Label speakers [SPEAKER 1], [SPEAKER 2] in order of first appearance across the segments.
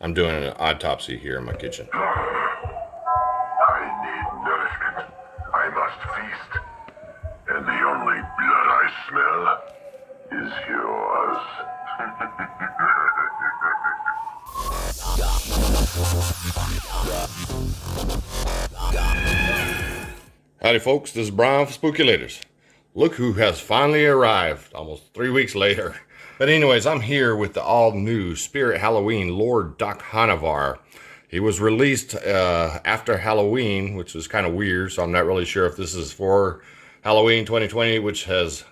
[SPEAKER 1] I'm doing an autopsy here in my kitchen.
[SPEAKER 2] I need nourishment. I must feast. And the only blood I smell is yours.
[SPEAKER 1] Howdy folks, this is Brian for Spooky Laters. Look who has finally arrived, almost 3 weeks later. But anyways, I'm here with the all-new Spirit Halloween Lord Dakhanavar. He was released after Halloween, which was kind of weird, so I'm not really sure if this is for Halloween 2020, which has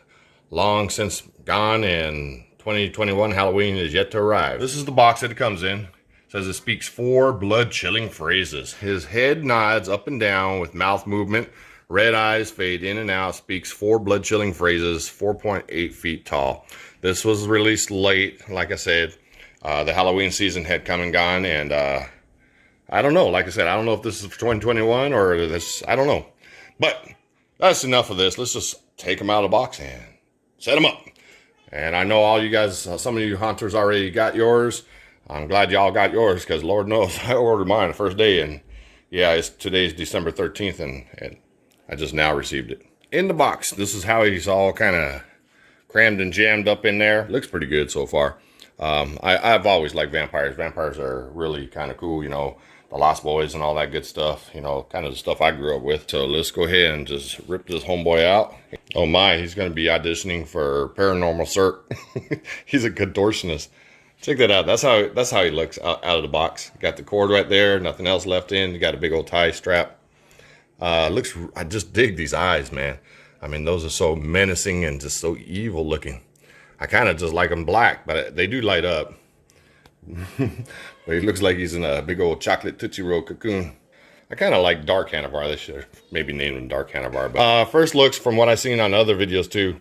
[SPEAKER 1] long since gone, and 2021 Halloween is yet to arrive. This is the box that it comes in. It says it speaks 4 blood-chilling phrases. His head nods up and down with mouth movement. Red eyes fade in and out, speaks 4 blood-chilling phrases, 4.8 feet tall. This was released late, like I said. The Halloween season had come and gone, and I don't know. Like I said, I don't know if this is for 2021 or this, I don't know. But that's enough of this. Let's just take them out of the box and set them up. And I know all you guys, some of you hunters already got yours. I'm glad y'all got yours, because Lord knows I ordered mine the first day, and yeah, today's December 13th, and I just now received it. In the box, this is how he's all kind of crammed and jammed up in there. Looks pretty good so far. I've always liked vampires. Vampires are really kind of cool, you know, the Lost Boys and all that good stuff, you know, kind of the stuff I grew up with. So let's go ahead and just rip this homeboy out. Oh my, he's going to be auditioning for Paranormal Circ. He's a contortionist. Check that out. That's how he looks out of the box. Got the cord right there, nothing else left in. You got a big old tie strap. I just dig these eyes, man. I mean, those are so menacing and just so evil looking. I kind of just like them black, but they do light up. But he looks like he's in a big old chocolate Tootsie Roll cocoon. I kind of like Dakhanavar. They should have maybe named him Dakhanavar. But first looks, from what I've seen on other videos too,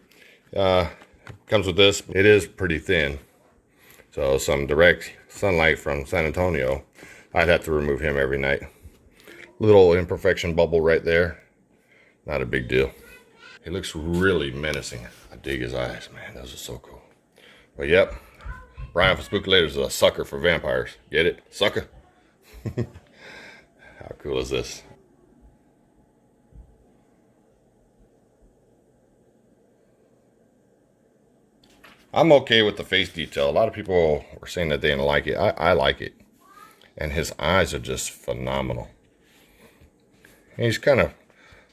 [SPEAKER 1] comes with this. It is pretty thin. So some direct sunlight from San Antonio. I'd have to remove him every night. Little imperfection bubble right there. Not a big deal. He looks really menacing. I dig his eyes, man. Those are so cool. But yep, Brian for Spooky Laters is a sucker for vampires. Get it? Sucker? How cool is this? I'm okay with the face detail. A lot of people were saying that they didn't like it. I like it. And his eyes are just phenomenal. He's kind of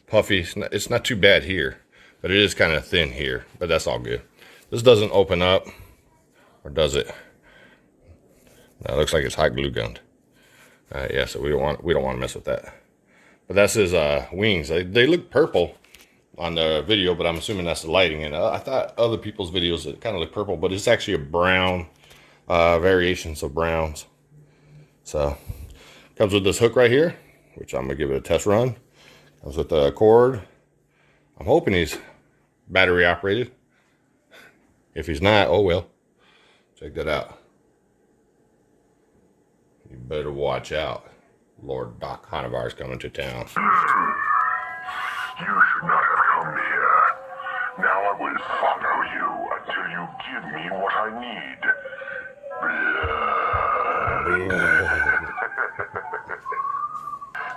[SPEAKER 1] puffy. It's not too bad here, but it is kind of thin here, but that's all good. This doesn't open up, or does it? No, it looks like it's hot glue gunned. Yeah, so we don't want to mess with that. But that's his wings. They look purple on the video, but I'm assuming that's the lighting. And I thought other people's videos it kind of look purple, but it's actually a brown, variations of browns. So comes with this hook right here, which I'm gonna give it a test run. Comes with the cord. I'm hoping he's battery operated. If he's not, oh well. Check that out. You better watch out. Lord Dakhanavar is coming to town.
[SPEAKER 2] You should not have come here. Now I will follow you until you give me what I need.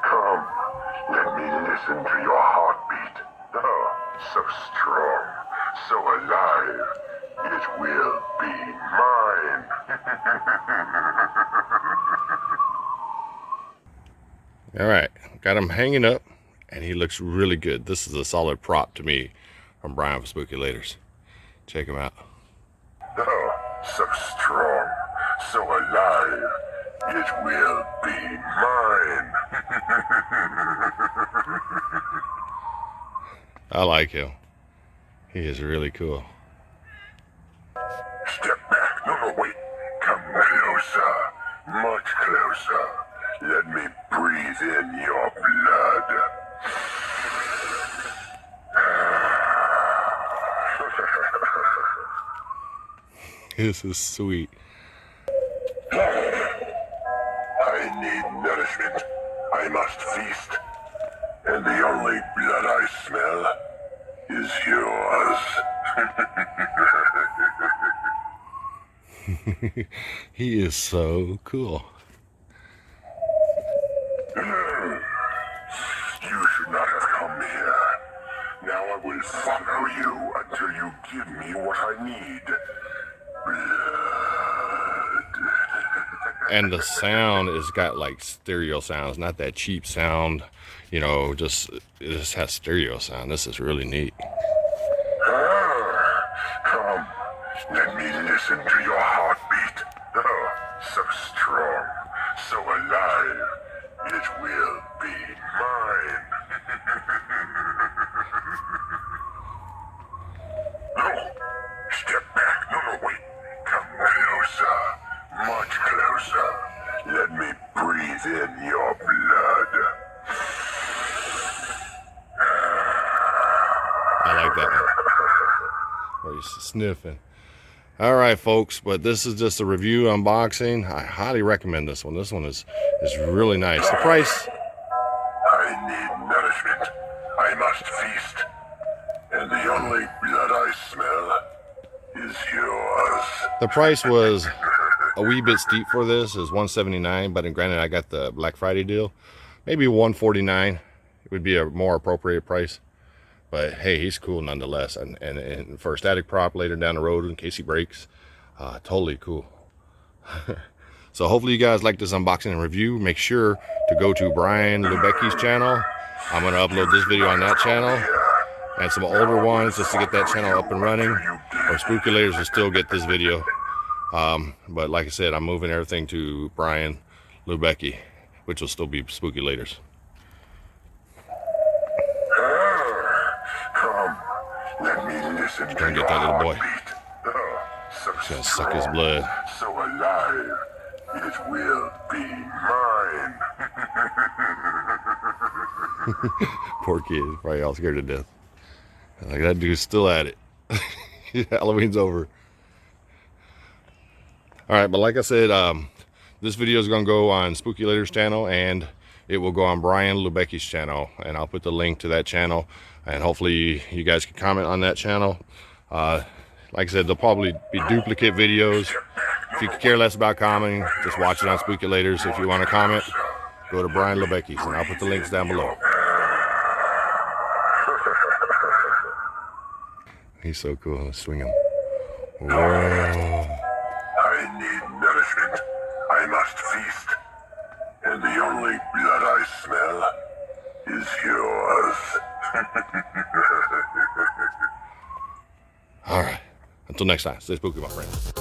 [SPEAKER 2] Come, let me listen to your heartbeat. Oh, so strong, so alive. It will be mine.
[SPEAKER 1] All right, got him hanging up, and he looks really good. This is a solid prop to me from Brian for Spooky Laters. Check him out.
[SPEAKER 2] Oh, so strong, so alive. It will be mine.
[SPEAKER 1] I like him. He is really cool.
[SPEAKER 2] Step back. No, wait. Come closer. Much closer. Let me breathe in your blood.
[SPEAKER 1] This is sweet.
[SPEAKER 2] I need nourishment. I must feast. And the only blood I smell is yours.
[SPEAKER 1] He is so cool.
[SPEAKER 2] I will follow you until you give me what I need. Blood.
[SPEAKER 1] And the sound has got like stereo sounds, not that cheap sound, you know, it just has stereo sound. This is really neat.
[SPEAKER 2] Come, let me listen to your heartbeat. So strong, so alive, it will be mine. No, step back. No, wait. Come closer, much closer. Let me breathe in your blood.
[SPEAKER 1] I like that one. Where he's sniffing. All right, folks, but this is just a review unboxing. I highly recommend this one. This one is really nice. The price,
[SPEAKER 2] I need nourishment. I must feast. And the only blood I smell is yours.
[SPEAKER 1] the price was a wee bit steep for this. Is $179, but granted, I got the Black Friday deal. Maybe $149. It would be a more appropriate price. But hey, he's cool nonetheless. And for a static prop later down the road in case he breaks, totally cool. So hopefully you guys like this unboxing and review. Make sure to go to Brian Lubecki's channel. I'm going to upload this video on that channel and some older ones just to get that channel up and running. Or Spooky Laters will still get this video. But like I said, I'm moving everything to Brian Lubecki, which will still be Spooky Laters.
[SPEAKER 2] Let me listen to
[SPEAKER 1] Trying to
[SPEAKER 2] your
[SPEAKER 1] get that little boy.
[SPEAKER 2] heartbeat. So
[SPEAKER 1] He's gonna suck his blood.
[SPEAKER 2] So alive, it will be mine.
[SPEAKER 1] Poor kid, he's probably all scared to death. Like, that dude's still at it. Halloween's over. All right, but like I said, this video is going to go on Spooky Laters channel, and it will go on Brian Lubecki's channel, and I'll put the link to that channel, and hopefully you guys can comment on that channel. Like I said, there'll probably be duplicate videos. If you could care less about commenting, just watch it on Spooky Laters. If you want to comment, go to Brian Lubecki's, and I'll put the links down below. He's so cool. Let's swing him. Whoa.
[SPEAKER 2] I need nourishment. I must feast. And the only blood I smell is yours.
[SPEAKER 1] All right. Until next time, stay spooky, my friends.